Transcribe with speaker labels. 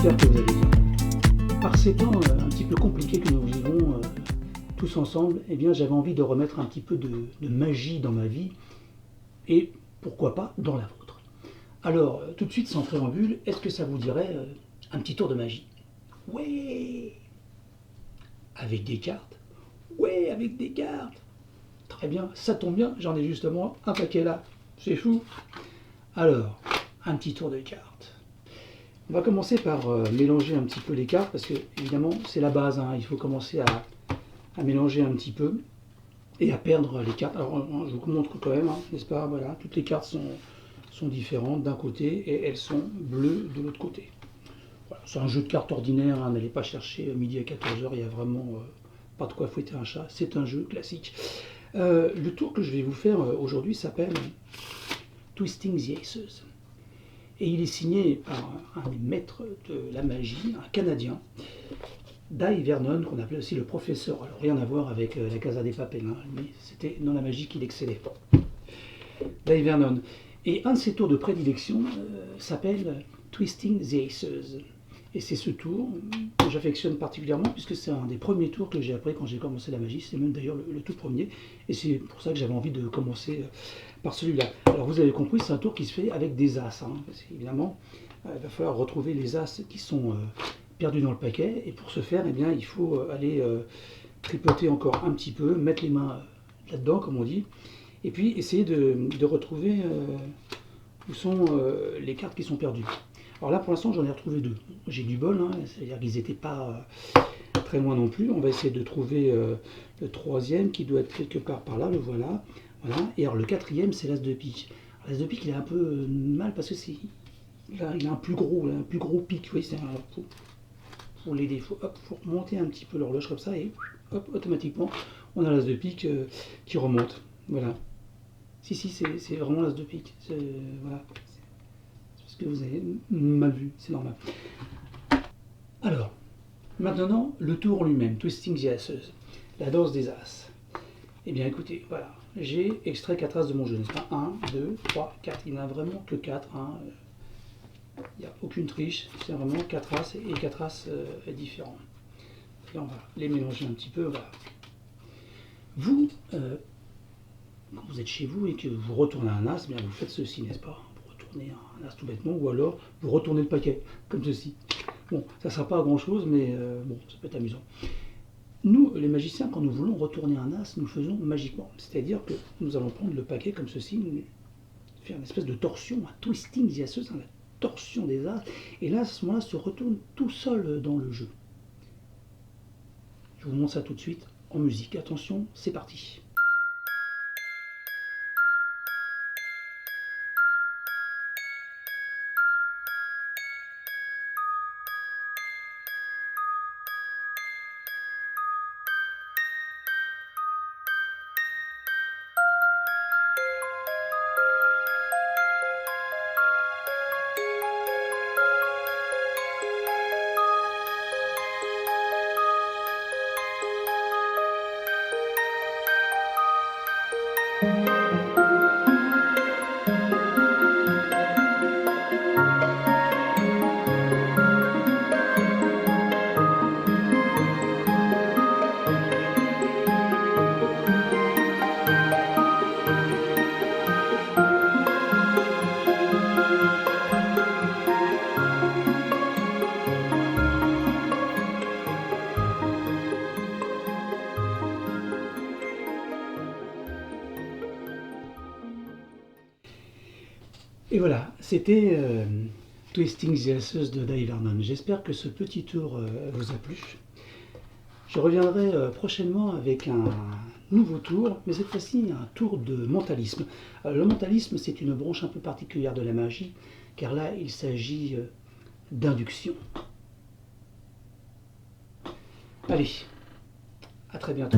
Speaker 1: j'espère que vous allez bien. Par ces temps un petit peu compliqués que nous vivons tous ensemble, eh bien j'avais envie de remettre un petit peu de magie dans ma vie et pourquoi pas dans la vôtre. Alors tout de suite sans préambule, est-ce que ça vous dirait un petit tour de magie? Ouais. Avec des cartes? Ouais, avec des cartes. Très bien, ça tombe bien, j'en ai justement un paquet là. C'est fou. Alors, un petit tour de cartes. On va commencer par mélanger un petit peu les cartes parce que évidemment c'est la base, hein. Il faut commencer à mélanger un petit peu et à perdre les cartes. Alors je vous montre quand même, hein, n'est-ce pas? Voilà, toutes les cartes sont différentes d'un côté et elles sont bleues de l'autre côté. Voilà, c'est un jeu de cartes ordinaire, hein, n'allez pas chercher midi à 14h, il n'y a vraiment pas de quoi fouetter un chat, c'est un jeu classique. Le tour que je vais vous faire aujourd'hui s'appelle Twisting the Aces. Et il est signé par un des maîtres de la magie, un Canadien, Dai Vernon, qu'on appelait aussi le professeur. Alors rien à voir avec la Casa des Papel, hein, mais c'était dans la magie qu'il excellait. Dai Vernon. Et un de ses tours de prédilection s'appelle Twisting the Aces. Et c'est ce tour que j'affectionne particulièrement puisque c'est un des premiers tours que j'ai appris quand j'ai commencé la magie. C'est même d'ailleurs le tout premier. Et c'est pour ça que j'avais envie de commencer par celui-là. Alors vous avez compris, c'est un tour qui se fait avec des as. Hein, parce qu'évidemment, il va falloir retrouver les as qui sont perdus dans le paquet. Et pour ce faire, eh bien, il faut aller tripoter encore un petit peu, mettre les mains là-dedans, comme on dit. Et puis essayer de retrouver où sont les cartes qui sont perdues. Alors là, pour l'instant, j'en ai retrouvé deux. J'ai du bol, hein, c'est-à-dire qu'ils n'étaient pas très loin non plus. On va essayer de trouver le troisième qui doit être quelque part par là, le voilà. Voilà. Et alors le quatrième, c'est l'as de pique. L'as de pique, il est un peu mal parce que il a un plus gros pic. Vous voyez, c'est pour l'aider. Faut monter un petit peu l'horloge comme ça et hop, automatiquement, on a l'as de pique qui remonte. Voilà. Si, c'est vraiment l'as de pique. Voilà. Que vous avez mal vu, c'est normal. Alors, maintenant, le tour lui-même, Twisting the Aces, la danse des As. Eh bien écoutez, voilà, j'ai extrait 4 As de mon jeu, n'est-ce pas? 1, 2, 3, 4, il n'y en a vraiment que 4, hein. Il n'y a aucune triche, c'est vraiment 4 As et 4 As différents. Et on va les mélanger un petit peu, voilà. Vous, quand vous êtes chez vous et que vous retournez un As, bien vous faites ceci, n'est-ce pas? Retourner un as tout bêtement, ou alors vous retournez le paquet, comme ceci. Bon, ça ne sera pas à grand chose, mais bon, ça peut être amusant. Nous, les magiciens, quand nous voulons retourner un as, nous le faisons magiquement. C'est-à-dire que nous allons prendre le paquet comme ceci, faire une espèce de torsion, un twisting the aces, la torsion des as, et là, à ce moment-là, se retourne tout seul dans le jeu. Je vous montre ça tout de suite en musique. Attention, c'est parti. Et voilà, c'était Twisting the Aces de Dai Vernon. J'espère que ce petit tour vous a plu. Je reviendrai prochainement avec un nouveau tour, mais cette fois-ci un tour de mentalisme. Le mentalisme, c'est une branche un peu particulière de la magie, car là, il s'agit d'induction. Allez, à très bientôt.